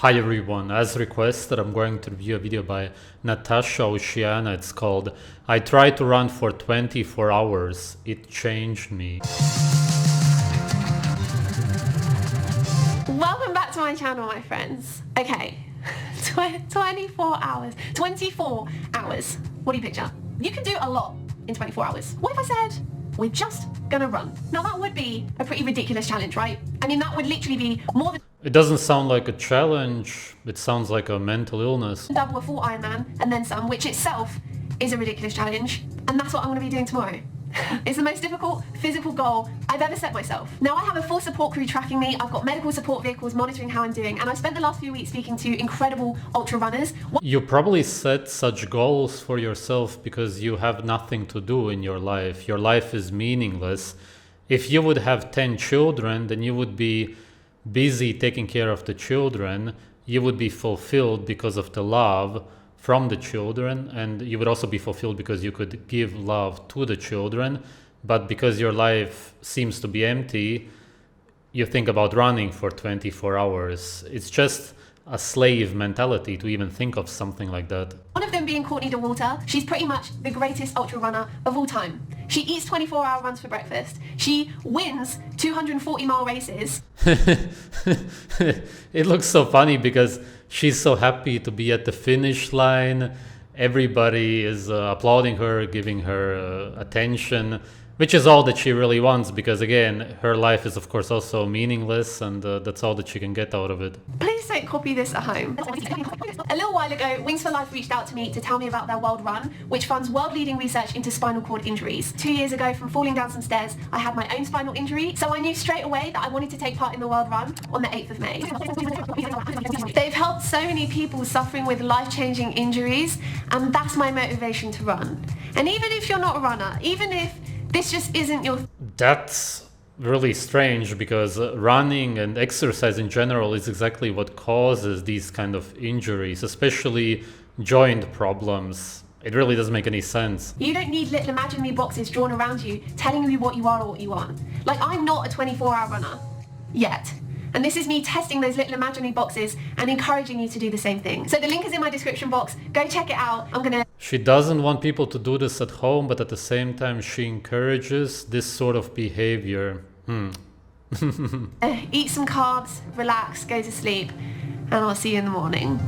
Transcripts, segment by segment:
Hi everyone, as requested I'm going to review a video by Natacha, Océane. It's called I Tried to Run for 24 Hours, It Changed Me. Welcome back to my channel, my friends. Okay, 24 hours. 24 hours. What do you picture? You can do a lot in 24 hours. What if I said, we're just gonna run? Now that would be a pretty ridiculous challenge, right? I mean, that would literally be more than... It doesn't sound like a challenge, it sounds like a mental illness. double a full Ironman and then some, which itself is a ridiculous challenge. And that's what I'm gonna be doing tomorrow. It's the most difficult physical goal I've ever set myself. Now I have a full support crew tracking me, I've got medical support vehicles monitoring how I'm doing, and I've spent the last few weeks speaking to incredible ultra runners. You probably set such goals for yourself because you have nothing to do in your life. Your life is meaningless. If you would have 10 children, then you would be busy taking care of the children. You would be fulfilled because of the love from the children, and you would also be fulfilled because you could give love to the children. But because your life seems to be empty, you think about running for 24 hours. It's just a slave mentality to even think of something like that. One of them being Courtney Dauwalter. She's pretty much the greatest ultra runner of all time. She eats 24-hour runs for breakfast. She wins 240-mile races. It looks so funny because she's so happy to be at the finish line. Everybody is applauding her, giving her attention, which is all that she really wants, because again, her life is of course also meaningless, and that's all that she can get out of it. Please don't copy this at home. A little while ago, Wings for Life reached out to me to tell me about their World Run, which funds world-leading research into spinal cord injuries. 2 years ago, from falling down some stairs, I had my own spinal injury, so I knew straight away that I wanted to take part in the World Run on the 8th of May. They've helped so many people suffering with life-changing injuries, and that's my motivation to run. And even if you're not a runner, even if this just isn't your... That's really strange, because running and exercise in general is exactly what causes these kind of injuries, especially joint problems. It really doesn't make any sense. You don't need little imaginary boxes drawn around you telling you what you are or what you aren't. Like, I'm not a 24-hour runner. Yet. And this is me testing those little imaginary boxes and encouraging you to do the same thing. So the link is in my description box. Go check it out. I'm gonna... She doesn't want people to do this at home, but at the same time she encourages this sort of behavior. Eat some carbs, relax, go to sleep, and I'll see you in the morning.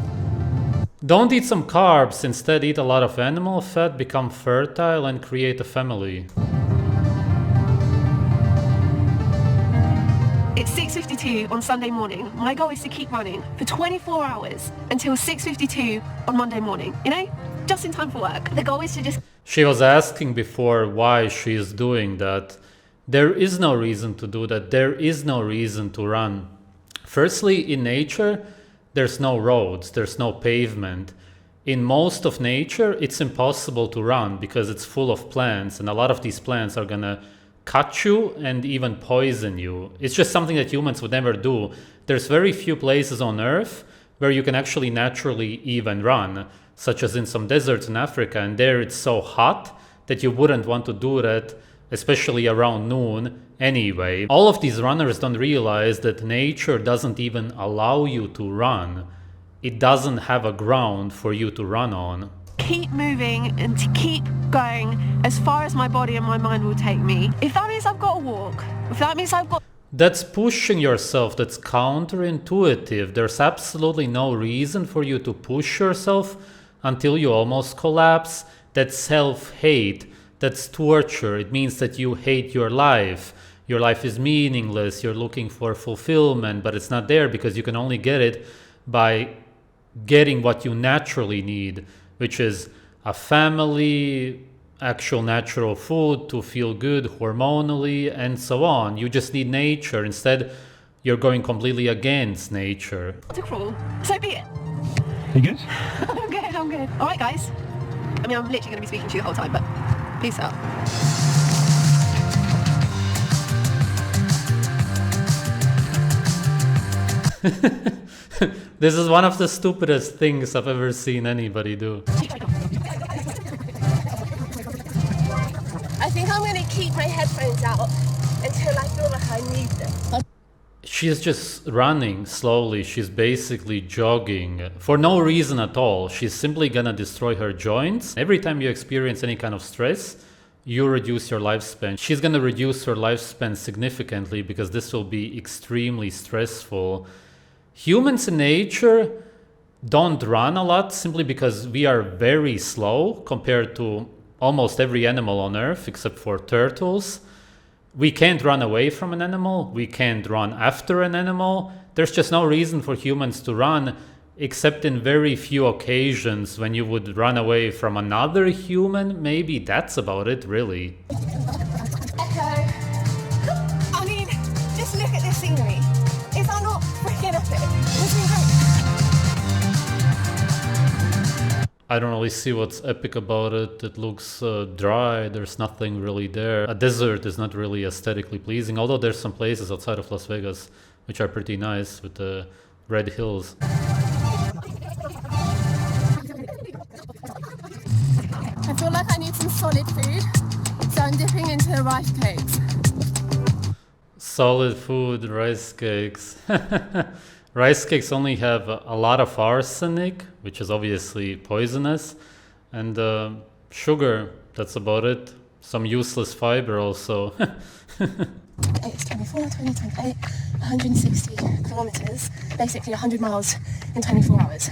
Don't eat some carbs, instead eat a lot of animal fat, become fertile, and create a family. It's 6:52 on Sunday morning. My goal is to keep running for 24 hours until 6:52 on Monday morning. You know, just in time for work. The goal is to just... She was asking before why she is doing that. There is no reason to do that. There is no reason to run. Firstly, in nature, there's no roads, there's no pavement. In most of nature, it's impossible to run because it's full of plants, and a lot of these plants are gonna cut you and even poison you. It's just something that humans would never do. There's very few places on Earth where you can actually naturally even run, such as in some deserts in Africa, and there it's so hot that you wouldn't want to do that, especially around noon anyway. All of these runners don't realize that nature doesn't even allow you to run. It doesn't have a ground for you to run on. Keep moving and to keep going as far as my body and my mind will take me. If that means I've got to walk, if that means I've got... That's pushing yourself, that's counterintuitive. There's absolutely no reason for you to push yourself until you almost collapse. That's self-hate, that's torture. It means that you hate your life. Your life is meaningless, you're looking for fulfillment, but it's not there because you can only get it by getting what you naturally need, which is a family, actual natural food to feel good hormonally, and so on. You just need nature. Instead, you're going completely against nature. To crawl. So be it. You good? I'm good, I'm good. All right, guys. I mean, I'm literally going to be speaking to you the whole time, but peace out. This is one of the stupidest things I've ever seen anybody do. I think I'm going to keep my headphones out until I feel like I need them. She's just running slowly. She's basically jogging for no reason at all. She's simply gonna destroy her joints. Every time you experience any kind of stress, you reduce your lifespan. She's gonna reduce her lifespan significantly because this will be extremely stressful. Humans in nature don't run a lot simply because we are very slow compared to almost every animal on Earth except for turtles. We can't run away from an animal. We can't run after an animal. There's just no reason for humans to run except in very few occasions when you would run away from another human. Maybe that's about it, really. Echo. I mean, just look at this scenery. Is that not freaking epic? It's been great. I don't really see what's epic about it. It looks dry. There's nothing really there. A desert is not really aesthetically pleasing, although there's some places outside of Las Vegas which are pretty nice with the red hills. I feel like I need some solid food, so I'm dipping into the rice cakes. Solid food, rice cakes. Rice cakes only have a lot of arsenic, which is obviously poisonous, and sugar, that's about it. Some useless fiber also. It's 24, 20, 28, 160 kilometers, basically 100 miles in 24 hours.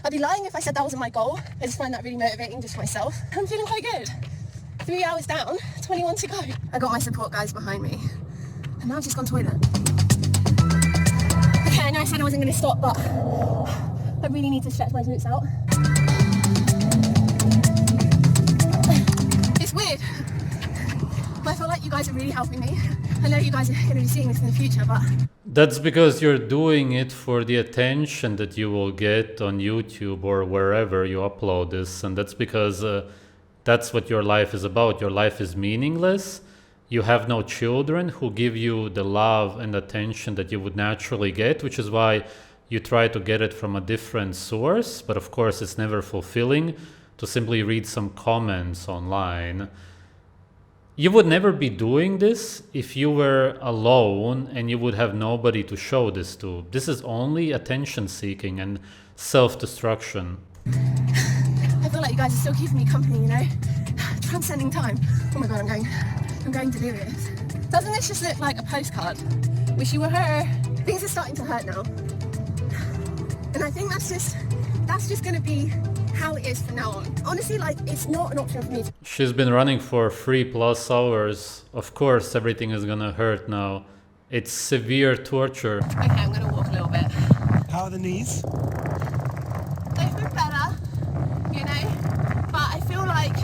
I'd be lying if I said that wasn't my goal. I just find that really motivating just for myself. I'm feeling quite good. 3 hours down, 21 to go. I got my support guys behind me, and now I've just gone toilet. Okay, I know I said I wasn't going to stop, but I really need to stretch my glutes out. It's weird. But I feel like you guys are really helping me. I know you guys are going to be seeing this in the future, but... That's because you're doing it for the attention that you will get on YouTube or wherever you upload this. And that's because that's what your life is about. Your life is meaningless. You have no children who give you the love and attention that you would naturally get, which is why you try to get it from a different source. But of course, it's never fulfilling to simply read some comments online. You would never be doing this if you were alone and you would have nobody to show this to. This is only attention seeking and self-destruction. I feel like you guys are still keeping me company, you know? Transcending time. Oh my god, I'm going delirious. Doesn't this just look like a postcard? Wish you were her. Things are starting to hurt now. And I think that's just gonna be how it is from now on. Honestly, like, it's not an option for me. She's been running for 3+ hours. Of course, everything is gonna hurt now. It's severe torture. Okay, I'm gonna walk a little bit. How are the knees? They've been better, you know? But I feel like,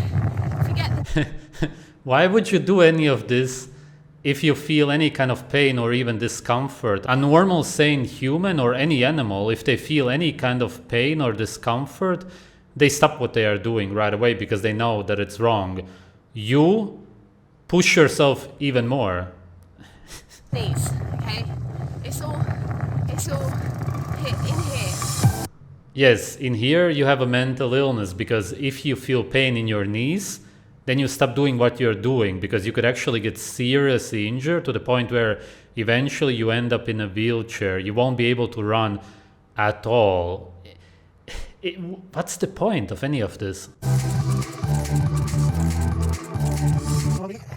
forget the... Why would you do any of this if you feel any kind of pain or even discomfort? A normal, sane human or any animal, if they feel any kind of pain or discomfort, they stop what they are doing right away because they know that it's wrong. You push yourself even more. Knees, okay? It's all in here. Yes, in here you have a mental illness because if you feel pain in your knees, then you stop doing what you're doing because you could actually get seriously injured to the point where eventually you end up in a wheelchair. You won't be able to run at all. What's the point of any of this?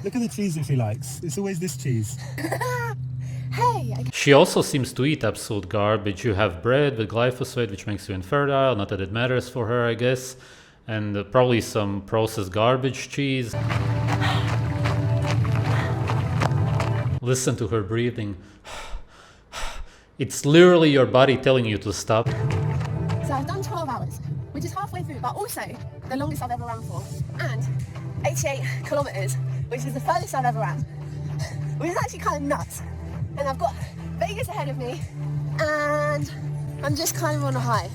Look at the cheese that she likes. It's always this cheese. Hey! She also seems to eat absolute garbage. You have bread with glyphosate, which makes you infertile. Not that it matters for her, I guess. And probably some processed garbage cheese. Listen to her breathing. It's literally your body telling you to stop. So I've done 12 hours, which is halfway through, but also the longest I've ever run for. And 88 kilometers, which is the furthest I've ever ran. Which is actually kind of nuts. And I've got Vegas ahead of me, and I'm just kind of on a high.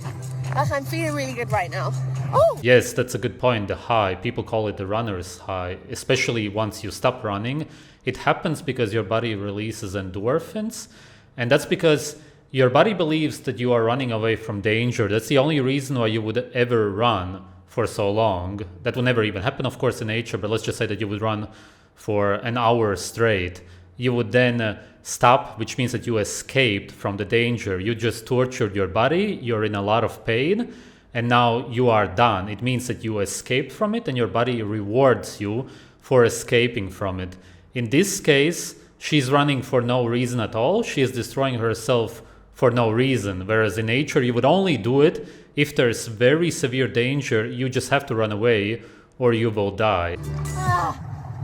Like, I'm feeling really good right now. Oh! Yes, that's a good point, the high. People call it the runner's high, especially once you stop running. It happens because your body releases endorphins, and that's because your body believes that you are running away from danger. That's the only reason why you would ever run for so long. That would never even happen, of course, in nature, but let's just say that you would run for an hour straight. you would then stop, which means that you escaped from the danger. You just tortured your body, you're in a lot of pain, and now you are done. It means that you escaped from it and your body rewards you for escaping from it. In this case, she's running for no reason at all. She is destroying herself for no reason. Whereas in nature, you would only do it if there's very severe danger. You just have to run away or you will die.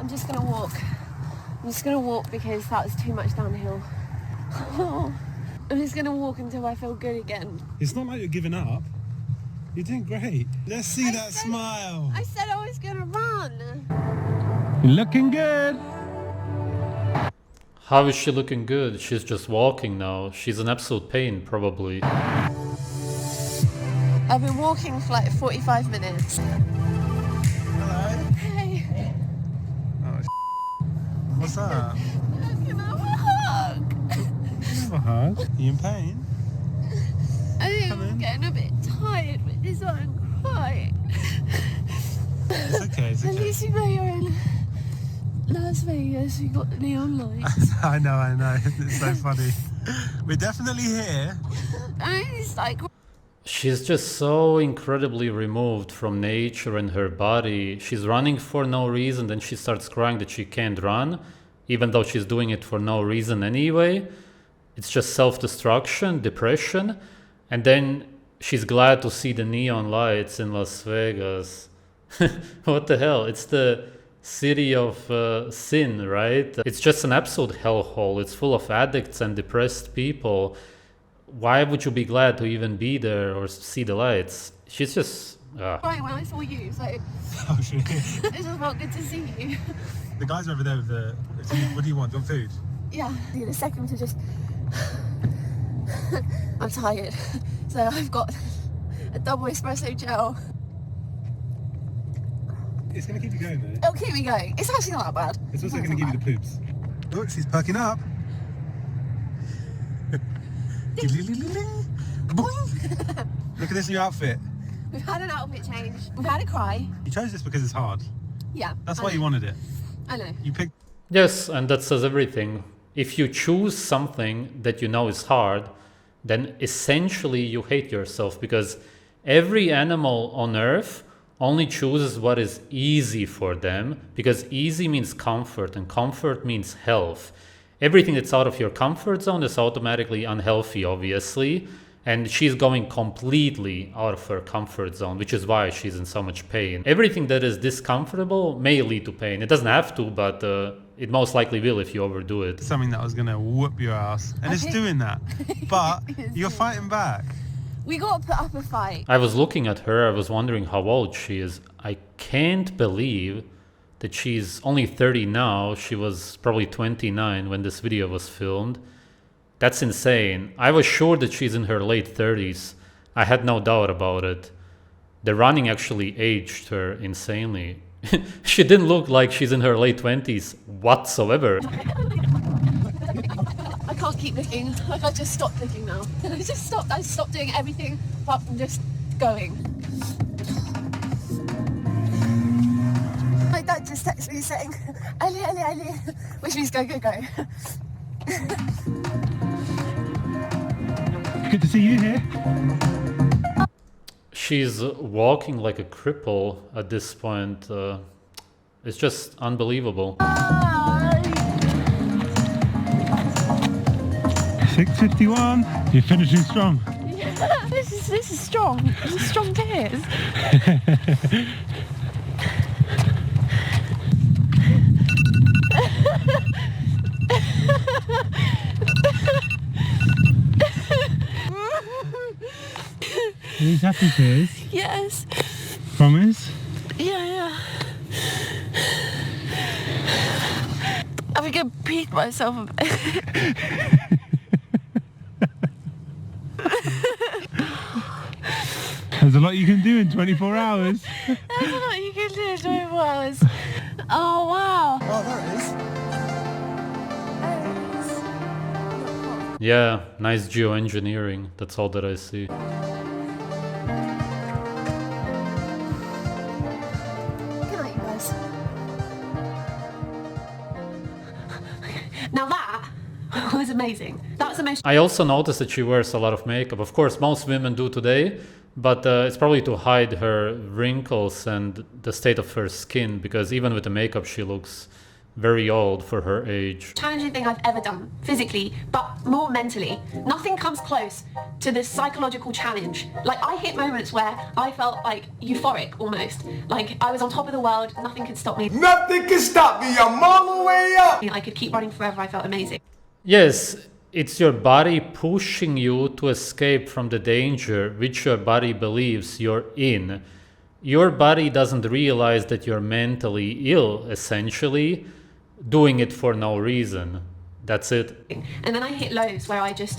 I'm just gonna walk. I'm just gonna walk because that was too much downhill. I'm just gonna walk until I feel good again. It's not like you're giving up. You're doing great. Let's see that smile. I said I was gonna run. You're looking good. How is she looking good? She's just walking now. She's in absolute pain, probably. I've been walking for like 45 minutes. Hello. Hey, Oh, what's that? can I have a hug? Have a hug. Are you in pain? I think Come in. I'm getting a bit tired with this one crying. It's okay, it's At okay. least you know you're in Las Vegas, we got the neon lights. I know. It's so funny. We're definitely here. And it's like, She's just so incredibly removed from nature and her body. She's running for no reason, then she starts crying that she can't run, even though she's doing it for no reason anyway. It's just self-destruction, depression, and then she's glad to see the neon lights in Las Vegas. What the hell? It's the city of sin, right? It's just an absolute hellhole. It's full of addicts and depressed people. Why would you be glad to even be there or see the lights? She's just... crying when I saw you, so Oh, shit. it just felt good to see you. The guys are over there with the... What do you want? Do you want food? Yeah, I need a second to just... I'm tired, so I've got a double espresso gel. It's going to keep you going, though. It'll keep me going. It's actually not that bad. It's also not going to give that you the poops. Look, she's perking up. Boing. Look at this new outfit. bad. We've had an outfit change. We've had a cry. You chose this because it's hard. Yeah. That's I why know. you wanted it. I know. You picked... Yes, and that says everything. If you choose something that you know is hard, then essentially you hate yourself, because every animal on earth only chooses what is easy for them, because easy means comfort and comfort means health. Everything that's out of your comfort zone is automatically unhealthy, obviously, and she's going completely out of her comfort zone, which is why she's in so much pain. Everything that is discomfortable may lead to pain. It doesn't have to, but it most likely will if you overdo it. something that was going to whoop your ass. And it's Okay. doing that. But It's you're doing fighting back. We got to put up a fight. I was looking at her, I was wondering how old she is. I can't believe that she's only 30 now. She was probably 29 when this video was filmed. That's insane. I was sure that she's in her late 30s. I had no doubt about it. The running actually aged her insanely. She didn't look like she's in her late 20s whatsoever. I can't keep looking. Like, I just stopped looking now. I just stopped. I stopped doing everything apart from just going. My dad just texted me saying, Ali, Ali, Ali, which means go, go, go. Good to see you here. She's walking like a cripple at this point. It's just unbelievable. 6:51. You're finishing strong. Yeah, this is strong. This is strong tears. These happy tears. Yes. Promise. Yeah. I think I peed myself a bit. There's a lot you can do in 24 hours. There's a lot you can do in 24 hours. Oh, wow. Oh, there it is. Yeah, nice geoengineering. That's all that I see. Good night, you guys. Now amazing. That's the most I also noticed that she wears a lot of makeup. Of course, most women do today, but it's probably to hide her wrinkles and the state of her skin, because even with the makeup, she looks very old for her age. challenging thing I've ever done, physically, but more mentally. Nothing comes close to this psychological challenge. Like, I hit moments where I felt like euphoric almost. Like I was on top of the world, nothing could stop me. Nothing can stop me, I'm on the way up. I could keep running forever, I felt amazing. Yes, it's your body pushing you to escape from the danger which your body believes you're in. Your body doesn't realize that you're mentally ill, essentially, doing it for no reason. That's it. And then I hit lows where I just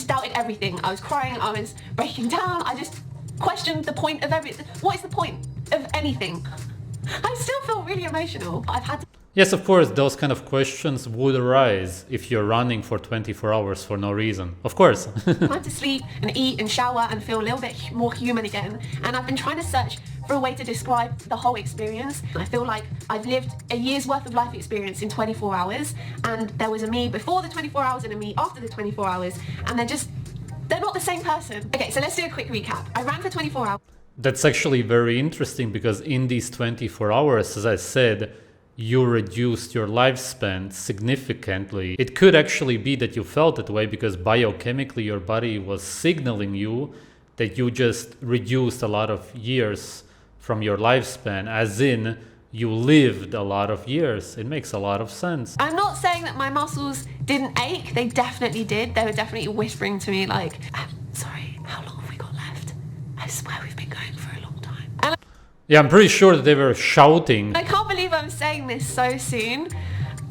doubted everything. I was crying, I was breaking down, I just questioned the point of everything. What is the point of anything? I still feel really emotional. I've had to Yes, of course, those kind of questions would arise if you're running for 24 hours for no reason. Of course. time to sleep and eat and shower and feel a little bit more human again. And I've been trying to search for a way to describe the whole experience. I feel like I've lived a year's worth of life experience in 24 hours, and there was a me before the 24 hours and a me after the 24 hours, and they're not the same person. Okay, so let's do a quick recap. I ran for 24 hours. That's actually very interesting, because in these 24 hours, as I said, you reduced your lifespan significantly. It could actually be that you felt that way because biochemically your body was signaling you that you just reduced a lot of years from your lifespan, as in you lived a lot of years. It makes a lot of sense. I'm not saying that my muscles didn't ache. They definitely did. They were definitely whispering to me like, sorry, how long have we got left? I swear we've been going for a long time. And Yeah, I'm pretty sure that they were shouting. I can't believe I'm saying this so soon,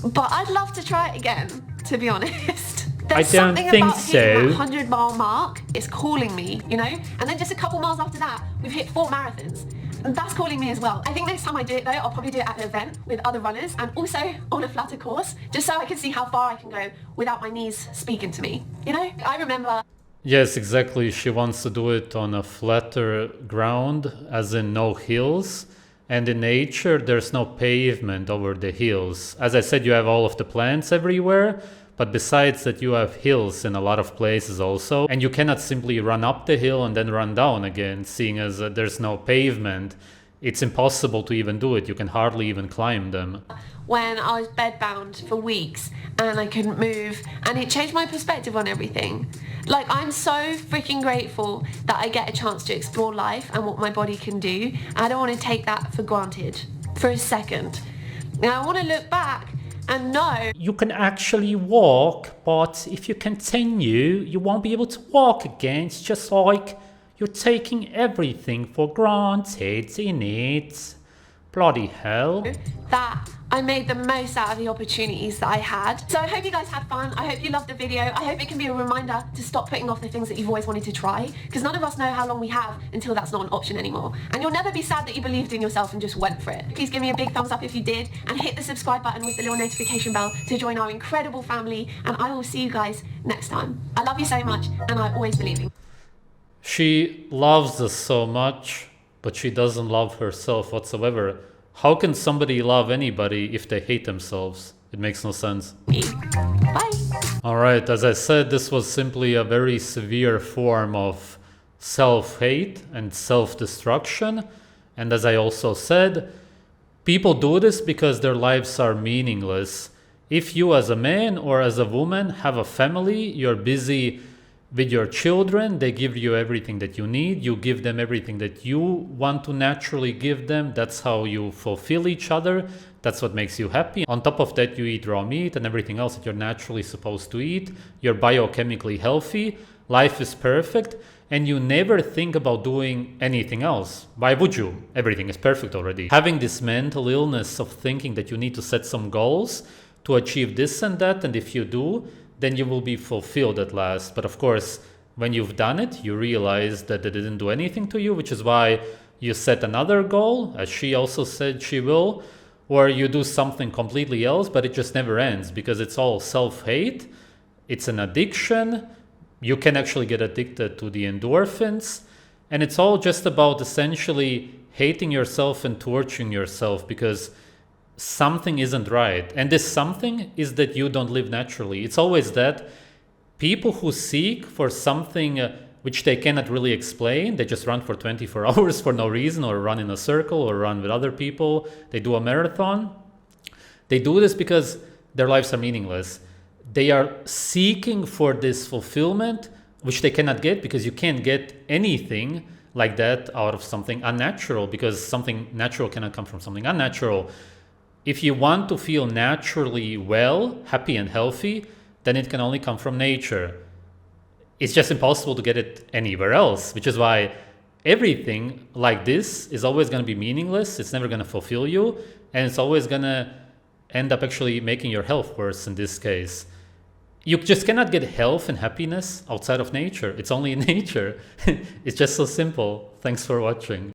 but I'd love to try it again, to be honest. There's I don't something think about hitting so. that 100-mile mark. It's calling me, you know? And then just a couple miles after that, we've hit 4 marathons. And that's calling me as well. I think next time I do it though, I'll probably do it at an event with other runners and also on a flatter course, just so I can see how far I can go without my knees speaking to me, you know? I remember Yes, exactly. She wants to do it on a flatter ground, as in no hills. And in nature, there's no pavement over the hills. As I said, you have all of the plants everywhere, but besides that, you have hills in a lot of places also. And you cannot simply run up the hill and then run down again, seeing as there's no pavement. It's impossible to even do it. You can hardly even climb them. when I was bedbound for weeks and I couldn't move, and it changed my perspective on everything. Like, I'm so freaking grateful that I get a chance to explore life and what my body can do. I don't want to take that for granted for a second. Now I want to look back and know You can actually walk, but if you continue, you won't be able to walk again. It's just like you're taking everything for granted, innit? Bloody hell. that I made the most out of the opportunities that I had. So I hope you guys had fun. I hope you loved the video. I hope it can be a reminder to stop putting off the things that you've always wanted to try, because none of us know how long we have until that's not an option anymore. And you'll never be sad that you believed in yourself and just went for it. Please give me a big thumbs up if you did, and hit the subscribe button with the little notification bell to join our incredible family, and I will see you guys next time. I love you so much, and I always believe in you. She loves us so much, but she doesn't love herself whatsoever. How can somebody love anybody if they hate themselves? It makes no sense. Bye. Alright, as I said, this was simply a very severe form of self-hate and self-destruction. And as I also said, people do this because their lives are meaningless. If you as a man or as a woman have a family, you're busy with your children, they give you everything that you need, you give them everything that you want to naturally give them. That's how you fulfill each other. That's what makes you happy. On top of that, you eat raw meat and everything else that you're naturally supposed to eat. You're biochemically healthy. Life is perfect. And you never think about doing anything else. Why would you? Everything is perfect already. Having this mental illness of thinking that you need to set some goals to achieve this and that, and if you do, then you will be fulfilled at last. But of course, when you've done it, you realize that it didn't do anything to you, which is why you set another goal, as she also said she will, or you do something completely else, but it just never ends because it's all self-hate. It's an addiction. You can actually get addicted to the endorphins. And it's all just about essentially hating yourself and torturing yourself, because something isn't right. And this something is that you don't live naturally. It's always that people who seek for something which they cannot really explain, they just run for 24 hours for no reason, or run in a circle, or run with other people, they do a marathon. They do this because their lives are meaningless. They are seeking for this fulfillment, which they cannot get, because you can't get anything like that out of something unnatural, because something natural cannot come from something unnatural. If you want to feel naturally well, happy and healthy, then it can only come from nature. It's just impossible to get it anywhere else, which is why everything like this is always going to be meaningless. It's never going to fulfill you, and it's always going to end up actually making your health worse in this case. You just cannot get health and happiness outside of nature. It's only in nature. It's just so simple. Thanks for watching.